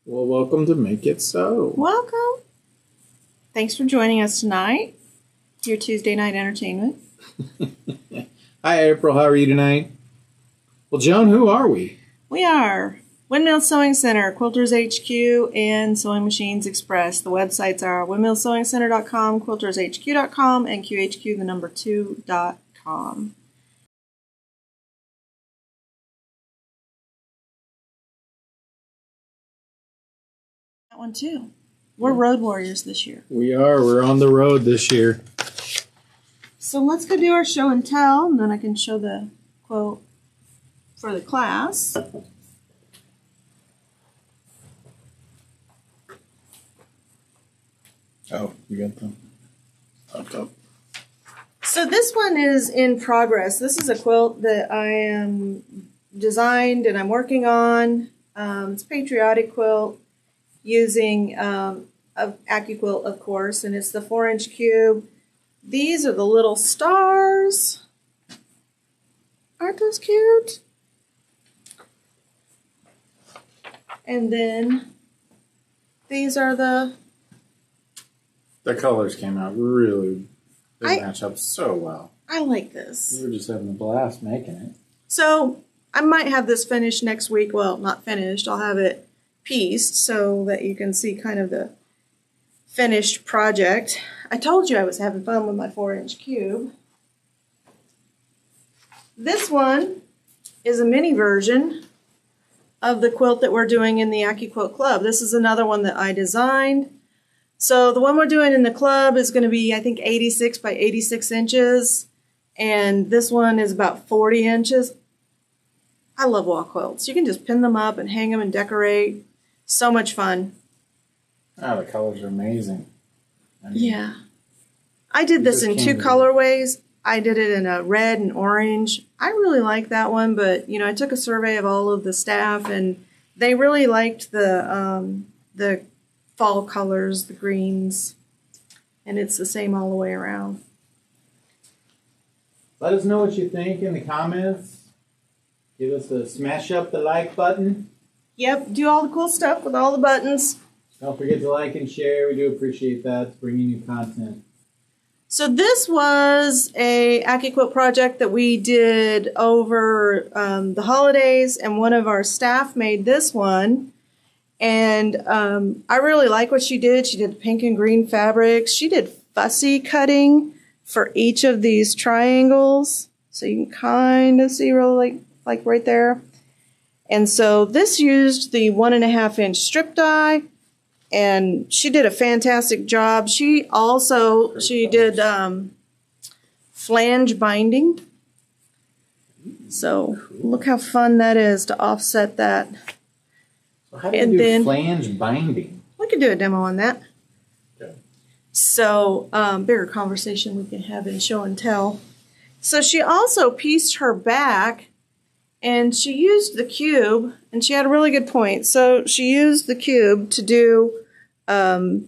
Well, welcome to Make It So. Welcome. Thanks for joining us tonight. Your Tuesday night entertainment. Hi, April. How are you tonight? Well, Joan, who are we? We are Windmill Sewing Center, Quilters HQ, and Sewing Machines Express. The websites are windmillsewingcenter.com, quiltershq.com, and qhq2.com. That one too. We're road warriors this year. We are. We're on the road this year. So let's go do our show and tell, and then I can show the quote for the class. Oh, you got them up. So this one is in progress. This is a quilt that I am designed and I'm working on. It's Patriotic Quilt using AccuQuilt, of course, and it's the 4-inch cube. These are the little stars. Aren't those cute? And then these are the colors came out really, they match up so well. I like this. We were just having a blast making it. So I might have this finished next week. Well, not finished. I'll have it pieced so that you can see kind of the finished project. I told you I was having fun with my 4-inch cube. This one is a mini version of the quilt that we're doing in the AccuQuilt Club. This is another one that I designed. So the one we're doing in the club is going to be, I think, 86 by 86 inches. And this one is about 40 inches. I love wall quilts. You can just pin them up and hang them and decorate. So much fun. Oh, the colors are amazing. Yeah. I did this in 2 colorways. I did it in a red and orange. I really like that one, but, you know, I took a survey of all of the staff, and they really liked the fall colors, the greens, and it's the same all the way around. Let us know what you think in the comments. Give us a smash up the like button. Yep, do all the cool stuff with all the buttons. Don't forget to like and share. We do appreciate that. It's bringing you content. So this was a AccuQuilt project that we did over the holidays, and one of our staff made this one. And I really like what she did. She did pink and green fabrics. She did fussy cutting for each of these triangles. So you can kind of see really like right there. And so this used the 1.5-inch strip die, and she did a fantastic job. She did flange binding. So look how fun that is to offset that. So how do you do flange binding? We could do a demo on that. Okay. So bigger conversation we can have in show and tell. So she also pieced her back, and she used the cube, and she had a really good point. So she used the cube to do the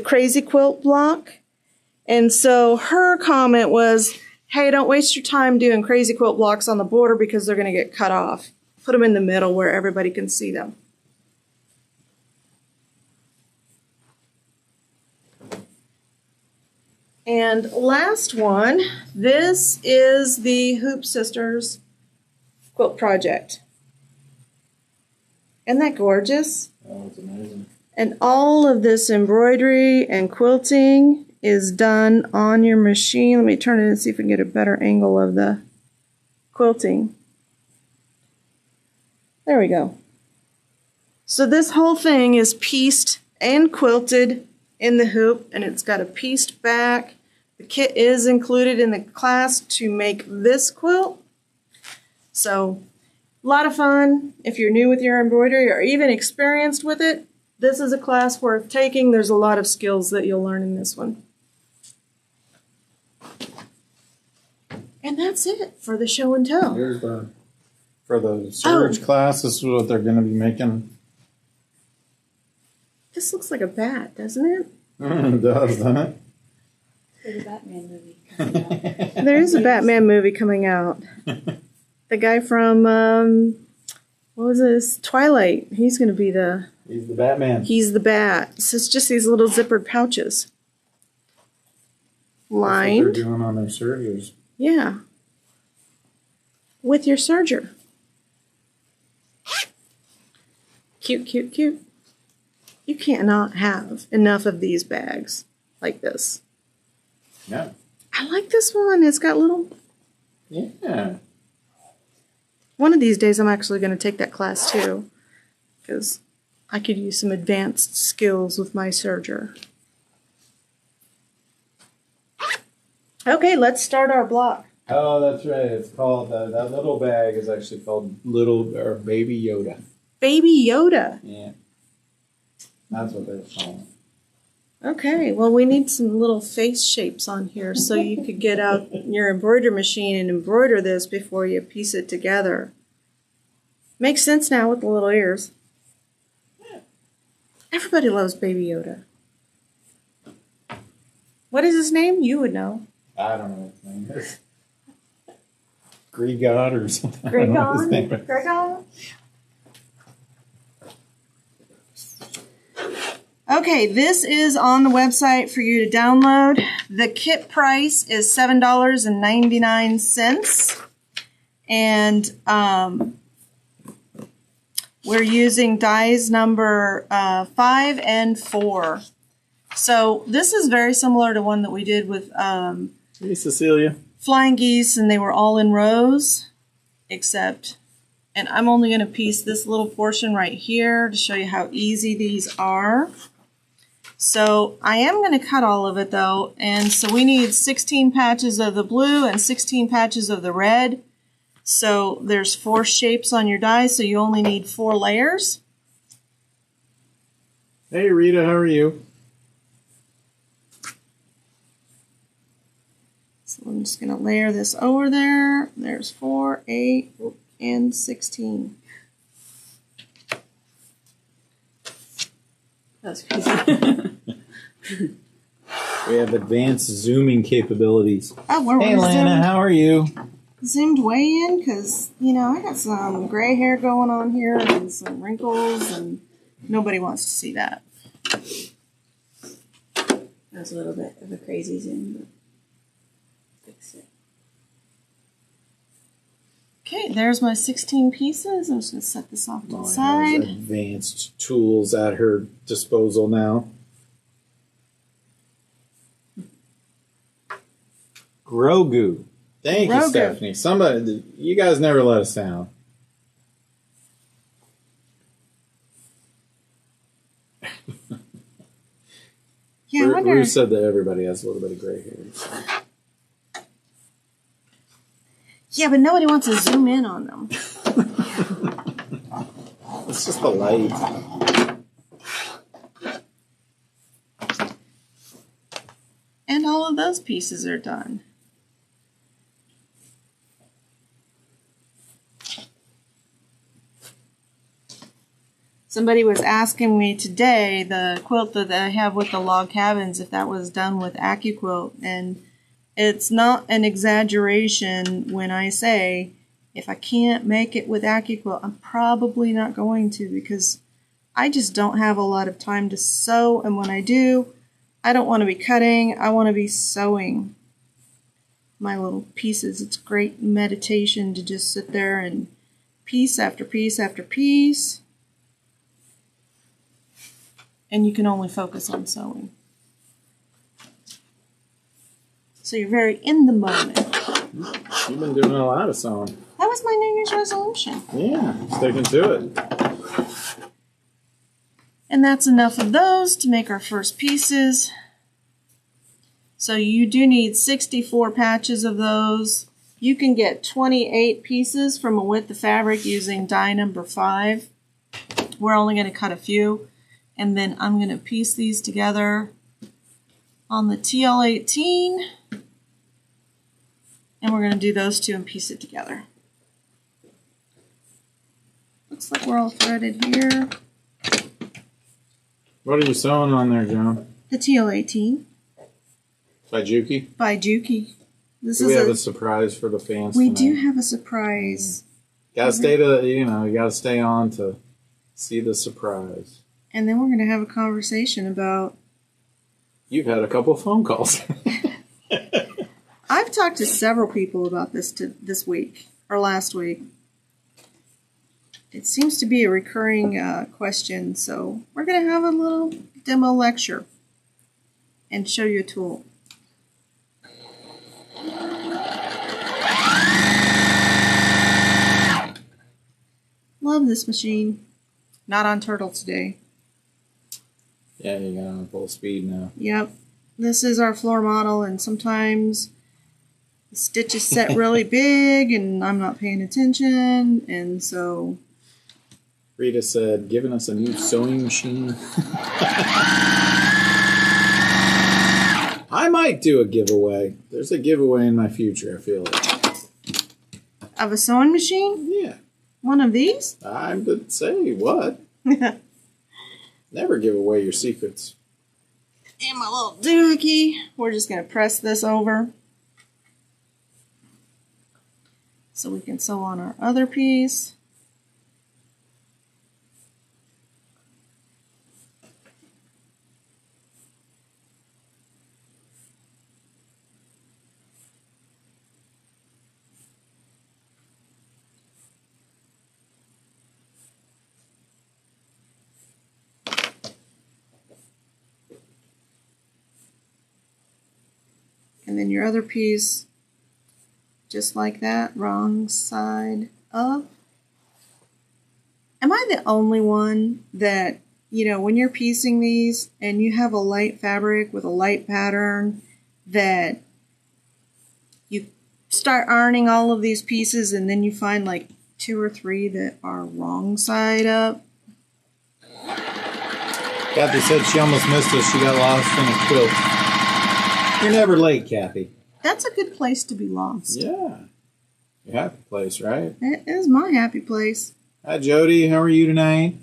crazy quilt block. And so her comment was, hey, don't waste your time doing crazy quilt blocks on the border because they're going to get cut off. Put them in the middle where everybody can see them. And last one, this is the Hoop Sisters quilt project. Isn't that gorgeous? Oh, it's amazing. And all of this embroidery and quilting is done on your machine. Let me turn it and see if we can get a better angle of the quilting. There we go. So this whole thing is pieced and quilted in the hoop, and it's got a pieced back. The kit is included in the class to make this quilt. So a lot of fun. If you're new with your embroidery or even experienced with it, this is a class worth taking. There's a lot of skills that you'll learn in this one. And that's it for the show and tell. Here's for the surge class, this is what they're going to be making. This looks like a bat, doesn't it? It does, doesn't it? There's a Batman movie coming out. There is a Batman movie coming out. The guy from, what was this? Twilight. He's going to be the He's the Batman. He's the bat. So it's just these little zippered pouches. That's what Lined. they're doing on their sergers. Yeah. With your serger. Cute, cute, cute. You cannot have enough of these bags like this. Yeah. I like this one. It's got little... Yeah. One of these days I'm actually going to take that class too. Because I could use some advanced skills with my serger. Okay, let's start our block. Oh, that's right. It's called, that little bag is actually called Baby Yoda. Baby Yoda. Yeah. That's what they're calling it. Okay, well we need some little face shapes on here so you could get out your embroidery machine and embroider this before you piece it together. Makes sense now with the little ears. Yeah. Everybody loves Baby Yoda. What is his name? You would know. I don't know what his name is. Gregot or something. I don't know what his name is. Gregon? Okay, this is on the website for you to download. The kit price is $7.99. And we're using dies number 5 and 4. So this is very similar to one that we did with Hey, Cecilia. flying geese, and they were all in rows, except, and I'm only going to piece this little portion right here to show you how easy these are. So I am going to cut all of it though, and so we need 16 patches of the blue and 16 patches of the red. So there's 4 shapes on your die, so you only need 4 layers. Hey, Rita, how are you? So I'm just going to layer this over there. There's 4, 8, and 16. That's crazy. We have advanced zooming capabilities. Oh, we're Hey, Lana, how are you? zoomed way in because, you know, I got some gray hair going on here and some wrinkles, and nobody wants to see that. That was a little bit of a crazy zoom, but fix it. Okay, there's my 16 pieces. I'm just going to set this off to the Molly has side. advanced tools at her disposal now. Grogu. Thank you, Grogu. Stephanie. Somebody, you guys never let us down. Yeah, I wonder. Ruth said that everybody has a little bit of gray hair. So. Yeah, but nobody wants to zoom in on them. It's just the light. And all of those pieces are done. Somebody was asking me today, the quilt that I have with the log cabins, if that was done with AccuQuilt. And it's not an exaggeration when I say, if I can't make it with AccuQuilt, I'm probably not going to, because I just don't have a lot of time to sew. And when I do, I don't want to be cutting, I want to be sewing my little pieces. It's great meditation to just sit there and piece after piece after piece. And you can only focus on sewing. So you're very in the moment. You've been doing a lot of sewing. That was my New Year's resolution. Yeah, sticking to it. And that's enough of those to make our first pieces. So you do need 64 patches of those. You can get 28 pieces from a width of fabric using die number 5. We're only going to cut a few. And then I'm going to piece these together on the TL18. And we're going to do those two and piece it together. Looks like we're all threaded here. What are you sewing on there, Joan? The TL18 By Juki? by Juki. This Do we is have a surprise for the fans we tonight? do have a surprise. Gotta stay to, you gotta stay on to see the surprise. And then we're going to have a conversation about... You've had a couple of phone calls. I've talked to several people about this week, or last week. It seems to be a recurring question, so we're going to have a little demo lecture and show you a tool. Love this machine. Not on turtle today. Yeah, you got on full speed now. Yep. This is our floor model, and sometimes the stitch is set really big, and I'm not paying attention, and so... Rita said, giving us a new sewing machine. I might do a giveaway. There's a giveaway in my future, I feel like. Of a sewing machine? Yeah. One of these? I would say what? Never give away your secrets. And my little doohickey. We're just going to press this over so we can sew on our other piece. And then your other piece, just like that, wrong side up. Am I the only one that, you know, when you're piecing these and you have a light fabric with a light pattern, that you start ironing all of these pieces and then you find like 2 or 3 that are wrong side up? Kathy said she almost missed us. She got lost in a quilt. You're never late, Kathy. That's a good place to be lost. Yeah. Your happy place, right? It is my happy place. Hi, Jody. How are you tonight?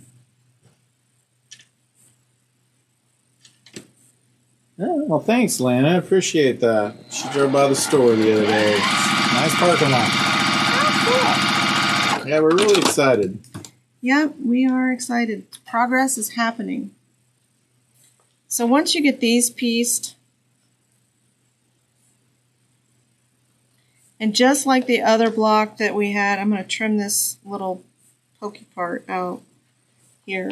Oh, well, thanks, Lana. I appreciate that. She drove by the store the other day. Nice parking lot. Oh, cool. Yeah, we're really excited. Yep, we are excited. Progress is happening. So once you get these pieced, and just like the other block that we had, I'm going to trim this little pokey part out here.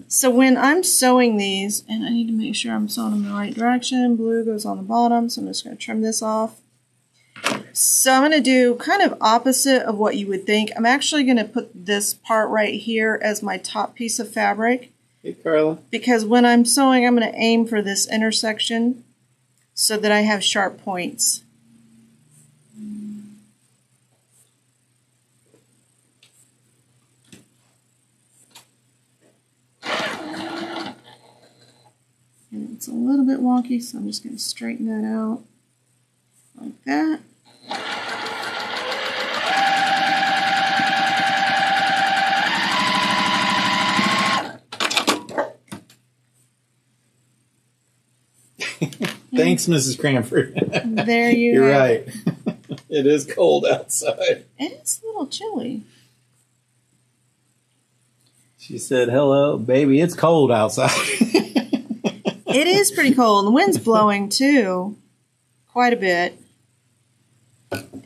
So when I'm sewing these, and I need to make sure I'm sewing them in the right direction, blue goes on the bottom, so I'm just going to trim this off. So I'm going to do kind of opposite of what you would think. I'm actually going to put this part right here as my top piece of fabric. Hey, Carla. Because when I'm sewing, I'm going to aim for this intersection so that I have sharp points. And it's a little bit wonky, so I'm just going to straighten that out like that. Thanks, Mrs. Cranford. There you You're have right. It is cold outside. It's a little chilly. She said, hello, baby, it's cold outside. It is pretty cold. The wind's blowing, too, quite a bit.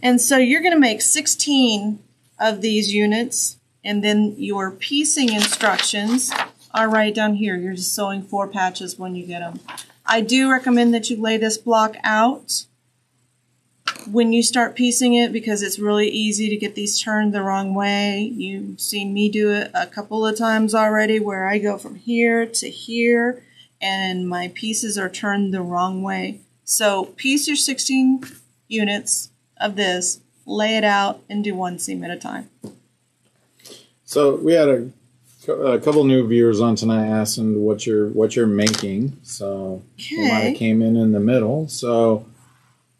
And so you're going to make 16 of these units, and then your piecing instructions are right down here. You're just sewing 4 patches when you get them. I do recommend that you lay this block out when you start piecing it because it's really easy to get these turned the wrong way. You've seen me do it a couple of times already where I go from here to here and my pieces are turned the wrong way. So piece your 16 units of this, lay it out, and do 1 seam at a time. So we had a couple new viewers on tonight asking what you're making. So you might have came in the middle. So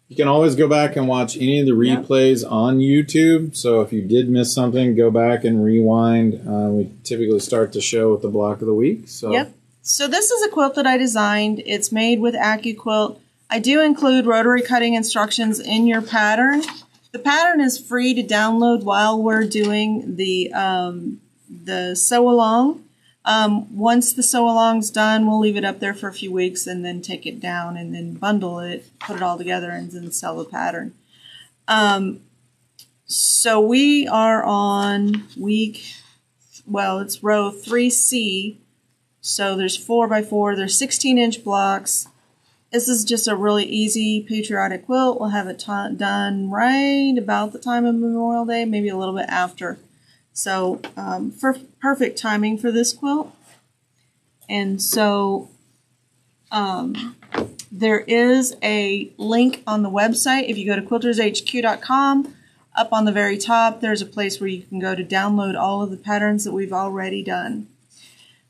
you can always go back and watch any of the replays on YouTube. So if you did miss something, go back and rewind. We typically start the show with the block of the week. So yep. So this is a quilt that I designed. It's made with AccuQuilt. I do include rotary cutting instructions in your pattern. The pattern is free to download while we're doing the sew along. Once the sew along's done, we'll leave it up there for a few weeks and then take it down and then bundle it, put it all together, and then sell the pattern. So we are on it's row 3C. So there's 4x4, there's 16-inch blocks. This is just a really easy patriotic quilt. We'll have it done right about the time of Memorial Day, maybe a little bit after. So for perfect timing for this quilt. And so there is a link on the website. If you go to quiltershq.com, up on the very top, there's a place where you can go to download all of the patterns that we've already done.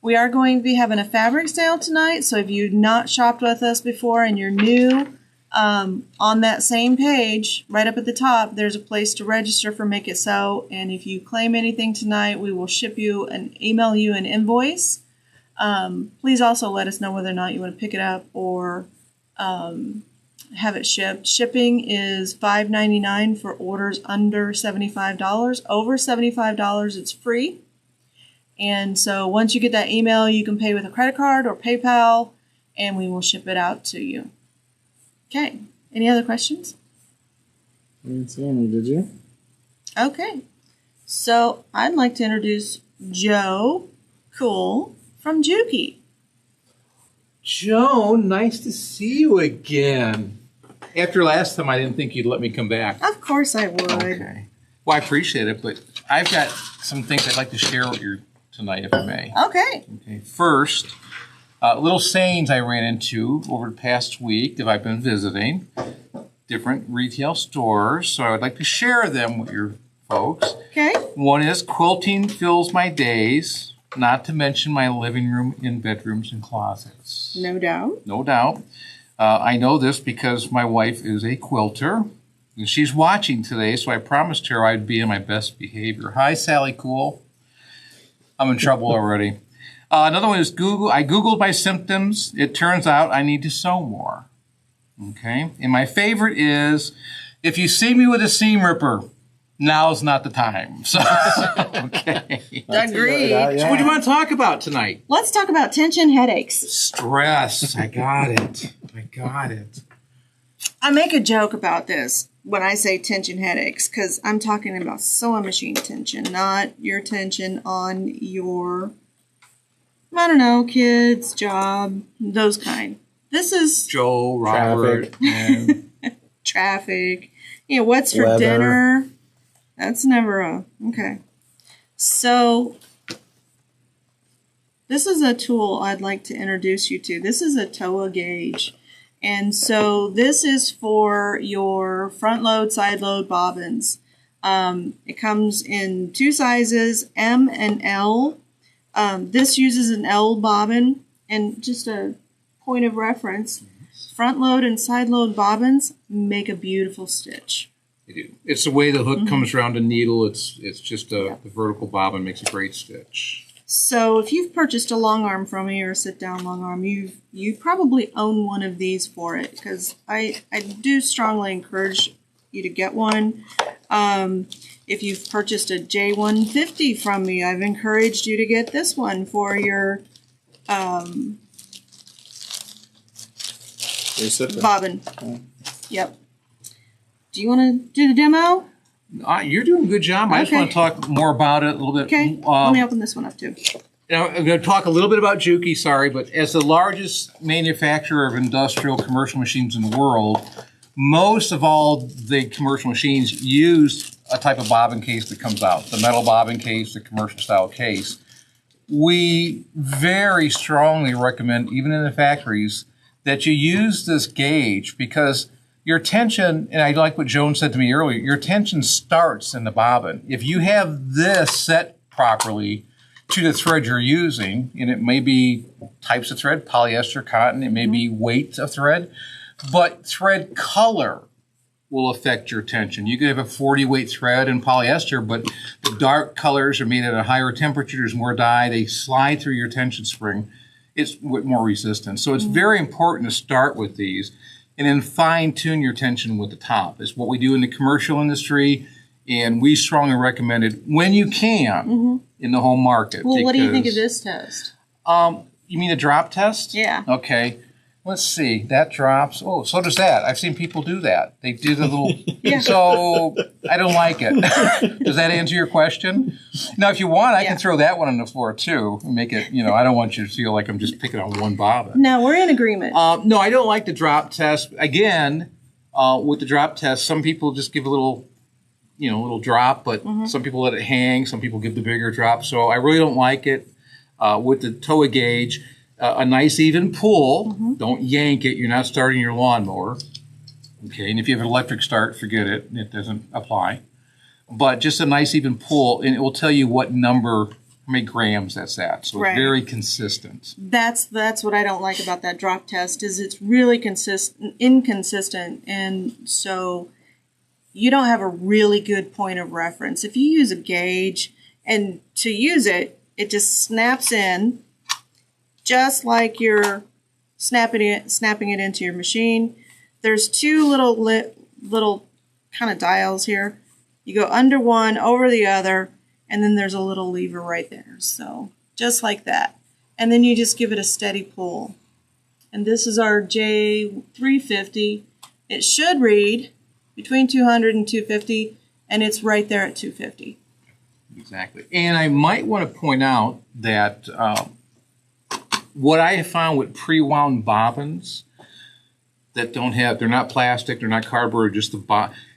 We are going to be having a fabric sale tonight, so if you've not shopped with us before and you're new, on that same page, right up at the top, there's a place to register for Make It Sew, and if you claim anything tonight, we will ship you and email you an invoice. Please also let us know whether or not you want to pick it up or have it shipped. Shipping is $5.99 for orders under $75. Over $75, it's free. And so once you get that email, you can pay with a credit card or PayPal, and we will ship it out to you. Okay. Any other questions? I didn't see any, did you? Okay. So I'd like to introduce Joe Cool from Juki. Joan, nice to see you again. After last time, I didn't think you'd let me come back. Of course I would. Okay. Well, I appreciate it, but I've got some things I'd like to share with you tonight, if I may. Okay. Okay. First, little sayings I ran into over the past week that I've been visiting different retail stores, so I would like to share them with your folks. Okay. One is quilting fills my days, not to mention my living room and bedrooms and closets. No doubt. No doubt. I know this because my wife is a quilter, and she's watching today, so I promised her I'd be in my best behavior. Hi, Sally Cool. I'm in trouble already. Another one is Google. I Googled my symptoms. It turns out I need to sew more. Okay? And my favorite is, if you see me with a seam ripper, now's not the time. So, okay. Agreed. So what do you want to talk about tonight? Let's talk about tension headaches. Stress. I got it. I make a joke about this when I say tension headaches because I'm talking about sewing machine tension, not your tension on your, I don't know, kids, job, those kind. This is Joe, Robert, traffic. You know, what's for Weather. dinner? That's never okay. So this is a tool I'd like to introduce you to. This is a TOA gauge. And so this is for your front load, side load bobbins. It comes in two sizes, M and L. This uses an L bobbin. And just a point of reference, front load and side load bobbins make a beautiful stitch. They do. It's the way the hook comes around the needle. It's just the vertical bobbin makes a great stitch. So if you've purchased a long arm from me or a sit down long arm, you probably own one of these for it because I do strongly encourage you to get one. If you've purchased a J150 from me, I've encouraged you to get this one for your bobbin. Yep. Do you want to do the demo? You're doing a good job. I just want to talk more about it a little bit. Okay. Let me open this one up too. Now, I'm going to talk a little bit about Juki, sorry, but as the largest manufacturer of industrial commercial machines in the world, most of all the commercial machines use a type of bobbin case that comes out, the metal bobbin case, the commercial style case. We very strongly recommend, even in the factories, that you use this gauge because your tension, and I like what Joan said to me earlier, your tension starts in the bobbin. If you have this set properly to the thread you're using, and it may be types of thread, polyester, cotton, it may be weight of thread, but thread color will affect your tension. You could have a 40 weight thread in polyester, but the dark colors are made at a higher temperature, there's more dye, they slide through your tension spring. It's with more resistance. So it's very important to start with these. and then fine tune your tension with the top. It's what we do in the commercial industry, and we strongly recommend it when you can in the home market. Well, what do you think of this test? You mean a drop test? Yeah. Okay. Let's see. That drops. Oh, so does that. I've seen people do that. They do the little. Yeah. So I don't like it. Does that answer your question? Now, if you want, I can throw that one on the floor too and make it. I don't want you to feel like I'm just picking on one bobbin. No, we're in agreement. No, I don't like the drop test. Again, with the drop test, some people just give a little, little drop, but some people let it hang. Some people give the bigger drop. So I really don't like it with the TOA gauge. A nice even pull. Don't yank it. You're not starting your lawnmower. Okay, and if you have an electric start, forget it. It doesn't apply. But just a nice even pull, and it will tell you what number, how many grams that's at. So it's very consistent. That's what I don't like about that drop test is it's really inconsistent, and so you don't have a really good point of reference. If you use a gauge, and to use it, it just snaps in. Just like you're snapping it into your machine. There's two little kind of dials here. You go under one, over the other, and then there's a little lever right there. So just like that. And then you just give it a steady pull. And this is our J350. It should read between 200 and 250, and it's right there at 250. Exactly. And I might want to point out that what I have found with pre-wound bobbins that they're not plastic, they're not cardboard, just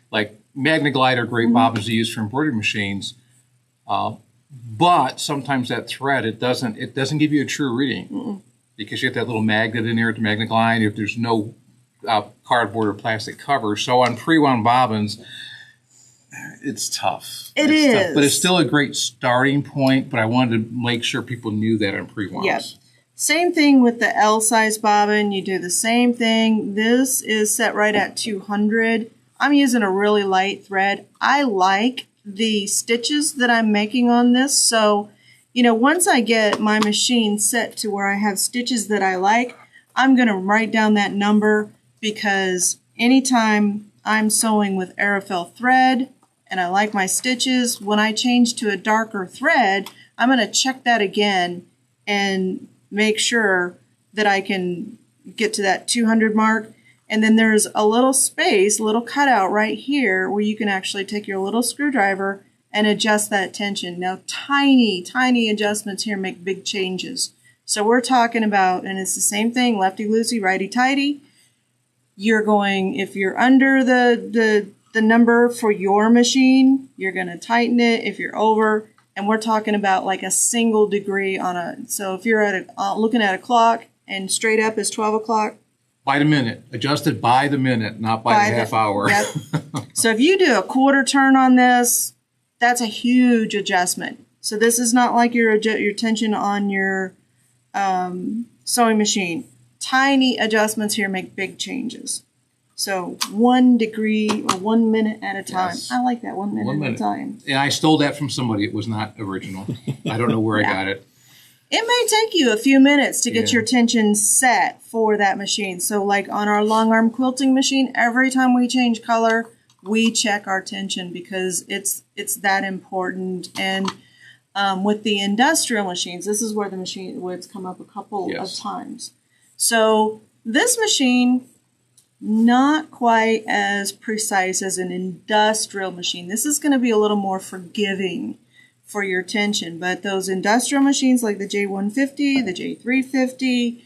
like Magna-Glide are great bobbins to use for embroidery machines, but sometimes that thread, it doesn't give you a true reading because you have that little magnet in there at the Magna-Glide if there's no cardboard or plastic cover. So on pre-wound bobbins, it's tough. It's tough, but it's still a great starting point, but I wanted to make sure people knew that on pre-wounds. Yep. Same thing with the L size bobbin. You do the same thing. This is set right at 200. I'm using a really light thread. I like the stitches that I'm making on this. So, once I get my machine set to where I have stitches that I like, I'm going to write down that number because anytime I'm sewing with Aerofill thread and I like my stitches, when I change to a darker thread, I'm going to check that again and make sure that I can get to that 200 mark. And then there's a little space, a little cutout right here where you can actually take your little screwdriver and adjust that tension. Now, tiny, tiny adjustments here make big changes. So we're talking about, and it's the same thing, lefty-loosey, righty-tighty. You're going, if you're under the number for your machine, you're going to tighten it. If you're over, and we're talking about like a single degree on so if you're at looking at a clock and straight up is 12 o'clock. By the minute. Adjusted by the minute, not by the half hour. Yep. So if you do a quarter turn on this, that's a huge adjustment. So this is not like your tension on your sewing machine. Tiny adjustments here make big changes. So 1 degree or 1 minute at a time. Yes. I like that 1 minute at a time. And I stole that from somebody. It was not original. I don't know where I got it. It may take you a few minutes to get your tension set for that machine. So like on our long arm quilting machine, every time we change color, we check our tension because it's that important. And with the industrial machines, this is where it's come up a couple of times. So this machine, not quite as precise as an industrial machine. This is going to be a little more forgiving for your tension, but those industrial machines like the J150, the J350,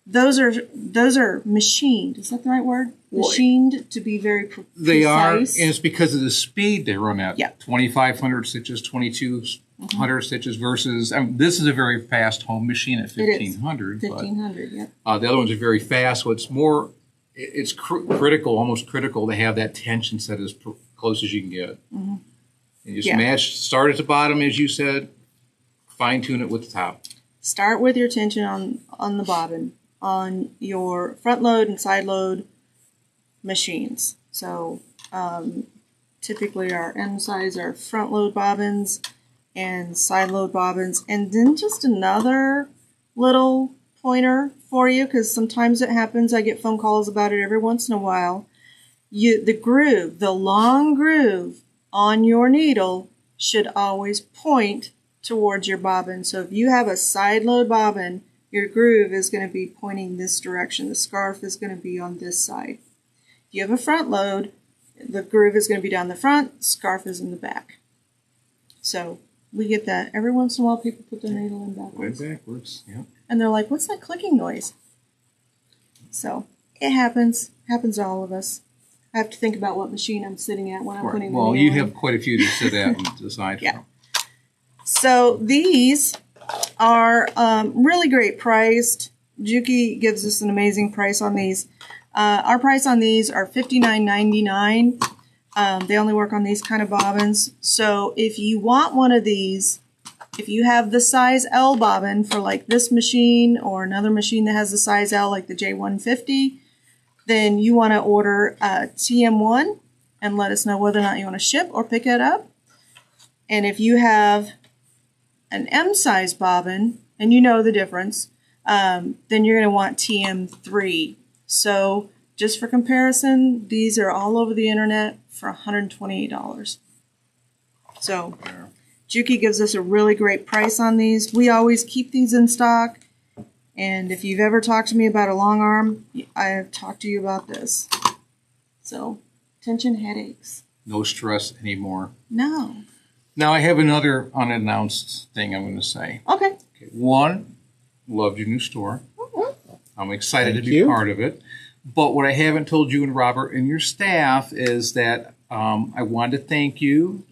those are machined. Is that the right word? Machined to be very precise. They are, and it's because of the speed they run at. 2,500 stitches, 2,200 stitches versus, this is a very fast home machine at 1,500. 1,500, the other ones are very fast, so it's more, it's critical, almost critical to have that tension set as close as you can get. And just start at the bottom, as you said, fine tune it with the top. Start with your tension on the bobbin, on your front load and side load machines. So typically our M size are front load bobbins and side load bobbins. And then just another little pointer for you, because sometimes it happens. I get phone calls about it every once in a while. The groove, the long groove on your needle should always point towards your bobbin. So if you have a side load bobbin, your groove is going to be pointing this direction. The scarf is going to be on this side. If you have a front load, the groove is going to be down the front, the scarf is in the back. So we get that. Every once in a while, people put their needle in backwards. Way backwards, yeah. And they're like, what's that clicking noise? So it happens. Happens to all of us. I have to think about what machine I'm sitting at when I'm putting the Well, needle you in. have quite a few to sit at and decide Yeah. from. So these are really great priced. Juki gives us an amazing price on these. Our price on these are $59.99. They only work on these kind of bobbins. So if you want one of these, if you have the size L bobbin for like this machine or another machine that has the size L, like the J150, then you want to order TM1 and let us know whether or not you want to ship or pick it up. And if you have an M size bobbin, and you know the difference, then you're going to want TM3. So just for comparison, these are all over the internet for $128. So Juki gives us a really great price on these. We always keep these in stock. And if you've ever talked to me about a long arm, I have talked to you about this. So, tension headaches. No stress anymore. No. Now, I have another unannounced thing I'm going to say. Okay. Okay. One, loved your new store. I'm excited Thank to be you. part of it. But what I haven't told you and Robert and your staff is that I wanted to thank you.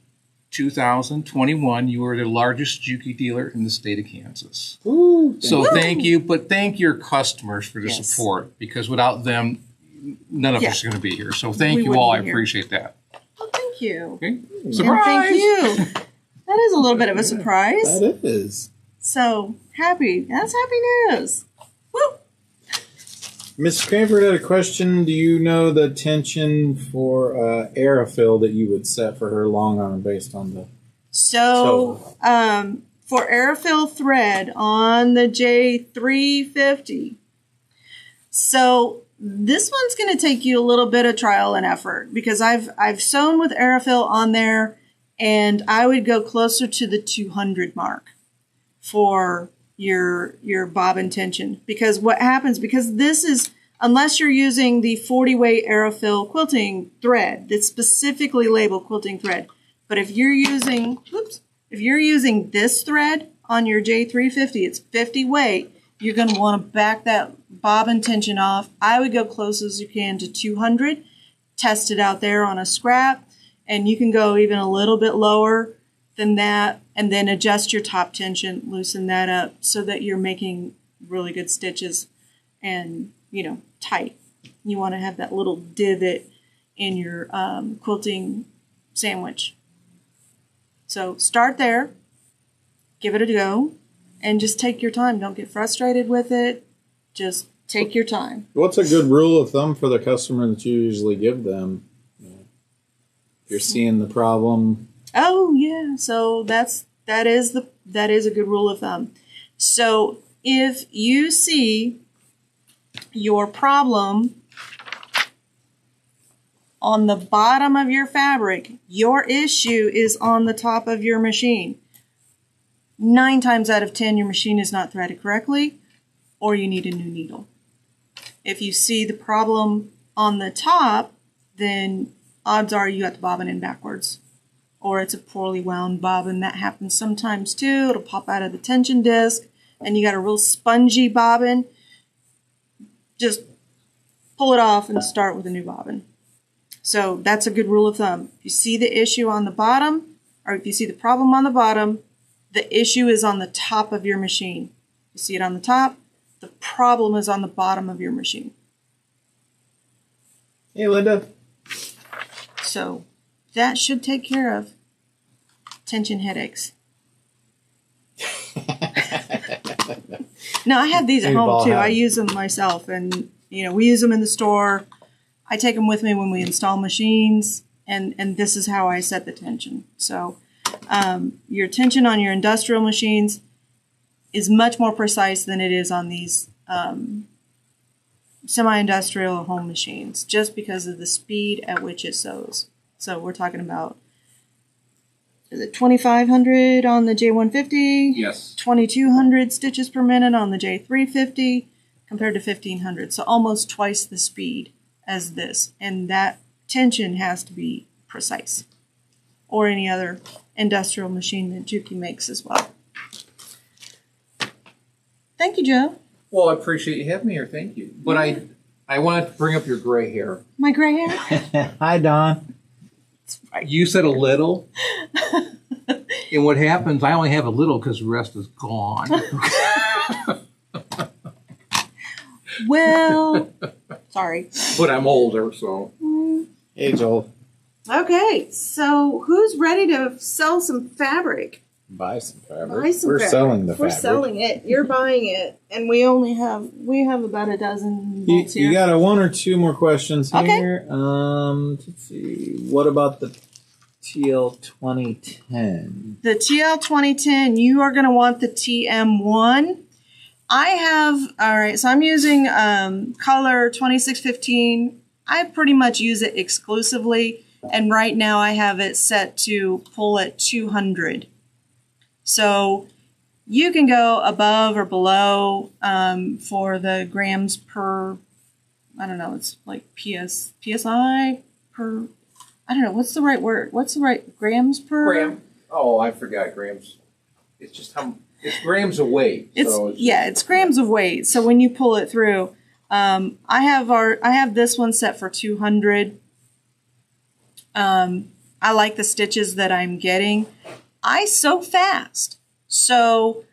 2021, you are the largest Juki dealer in the state of Kansas. Ooh, So thank you, but thank your customers for the Yes. support, because without them, none of us are going to be here. So thank We you all. I wouldn't be here. appreciate that. Well, thank you. Okay? And Surprise! thank you. That is a little bit of a surprise. that is. So, happy. That's happy news. Woo! Miss Cranford had a question. Do you know the tension for Aerofill that you would set for her long arm based on the So, for Aerofill thread on the J350, so this one's going to take you a little bit of trial and effort, because I've sewn with Aerofill on there, and I would go closer to the 200 mark for your bobbin tension. Because what happens, because this is, unless you're using the 40 weight Aerofill quilting thread that's specifically labeled quilting thread, but if you're using, this thread on your J350, it's 50 weight, you're going to want to back that bobbin tension off. I would go close as you can to 200, test it out there on a scrap, and you can go even a little bit lower than that, and then adjust your top tension, loosen that up so that you're making really good stitches and, tight. You want to have that little divot in your quilting sandwich. So start there, give it a go, and just take your time. Don't get frustrated with it. Just take your time. What's a good rule of thumb for the customer that you usually give them? If you're seeing the problem. Oh yeah, so that is a good rule of thumb. So if you see your problem on the bottom of your fabric, your issue is on the top of your machine. 9 times out of 10, your machine is not threaded correctly, or you need a new needle. If you see the problem on the top, then odds are you got the bobbin in backwards. Or it's a poorly wound bobbin. That happens sometimes too. It'll pop out of the tension disc, and you got a real spongy bobbin. Just pull it off and start with a new bobbin. So that's a good rule of thumb. If you see the issue on the bottom, or if you see the problem on the bottom, the issue is on the top of your machine. You see it on the top, the problem is on the bottom of your machine. Hey, Linda. So that should take care of tension headaches. No, I have these at home too. I use them myself, and we use them in the store. I take them with me when we install machines, and this is how I set the tension. So your tension on your industrial machines is much more precise than it is on these semi-industrial home machines just because of the speed at which it sews. So we're talking about, is it 2,500 on the J150? Yes. 2,200 stitches per minute on the J350 compared to 1,500. So almost twice the speed as this. And that tension has to be precise. Or any other industrial machine that Juki makes as well. Thank you, Joe. Well, I appreciate you having me here. Thank you. But I wanted to bring up your gray hair. My gray hair? Hi, Don. You said a little. And what happens, I only have a little because the rest is gone. Well, sorry. But I'm older, so. Age old. Okay, so who's ready to sell some fabric? Buy some fabric. Buy some We're fabric. selling the We're fabric. selling it. You're buying it, and we have about a dozen bolts here. You got one or two more questions Okay. here. Let's see. What about the TL 2010? The TL 2010, you are going to want the TM1. I have, all right, so I'm using color 2615. I pretty much use it exclusively, and right now I have it set to pull at 200. So you can go above or below for the grams per, I don't know, it's like PSI per, I don't know, what's the right word? What's the right, grams per? Gram. Oh, I forgot grams. It's just how, it's grams of weight. It's grams of weight. So when you pull it through, I have this one set for 200. I like the stitches that I'm getting. I sew fast, so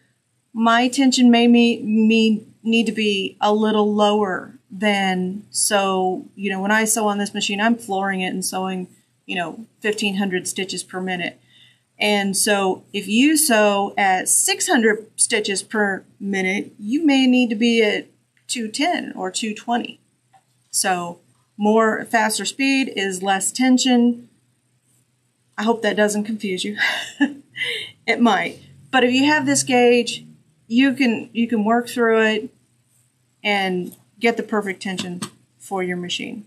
my tension may need to be a little lower than, so, you know, when I sew on this machine, I'm flooring it and sewing, 1,500 stitches per minute. And so if you sew at 600 stitches per minute, you may need to be at 210 or 220. So faster speed is less tension. I hope that doesn't confuse you. It might. But if you have this gauge, you can work through it and get the perfect tension for your machine.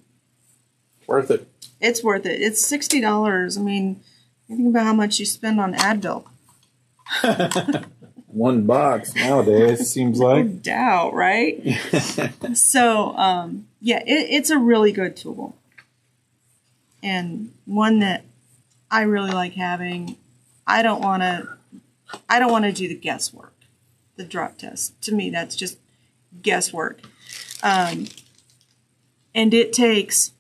Worth it. It's worth it. It's $60. I mean, you think about how much you spend on Advil. One box nowadays, seems No like. doubt, right? So, it's a really good tool. And one that I really like having. I don't want to do the guesswork, the drop test. To me, that's just guesswork. And it takes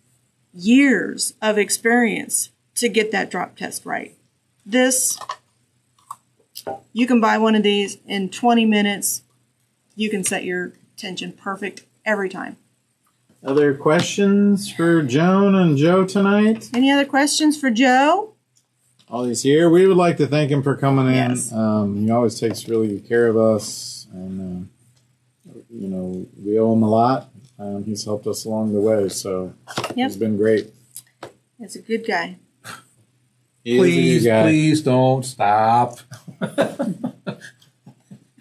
years of experience to get that drop test right. This, you can buy one of these in 20 minutes. You can set your tension perfect every time. Other questions for Joan and Joe tonight? Any other questions for Joe? All he's here. We would like to thank him for coming in. Yes. He always takes really good care of us, and we owe him a lot. He's helped us along the way, so he's been great. He's a good guy. Please don't stop.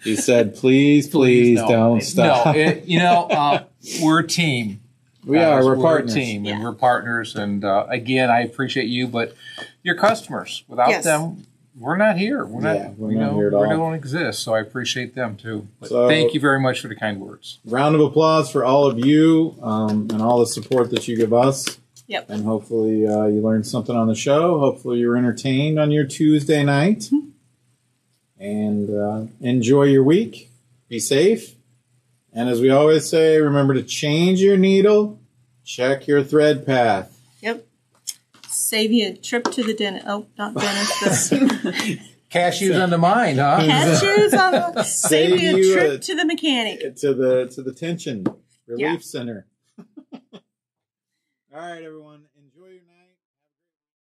He said, please don't stop. No, we're a team. We are. We're partners. A team, and we're partners. And again, I appreciate you, but your customers. Without them, we're not here. We're not here at all. We don't exist. So I appreciate them too. But thank you very much for the kind words. Round of applause for all of you and all the support that you give us. Yep. And hopefully you learned something on the show. Hopefully you're entertained on your Tuesday night. Mm-hmm. And enjoy your week. Be safe. And as we always say, remember to change your needle. Check your thread path. Yep. Save you a trip to the dentist. Oh, not dentist. Cashews on the mind, huh? Cashews on the save you a trip to the mechanic. To the tension relief center. All right, everyone.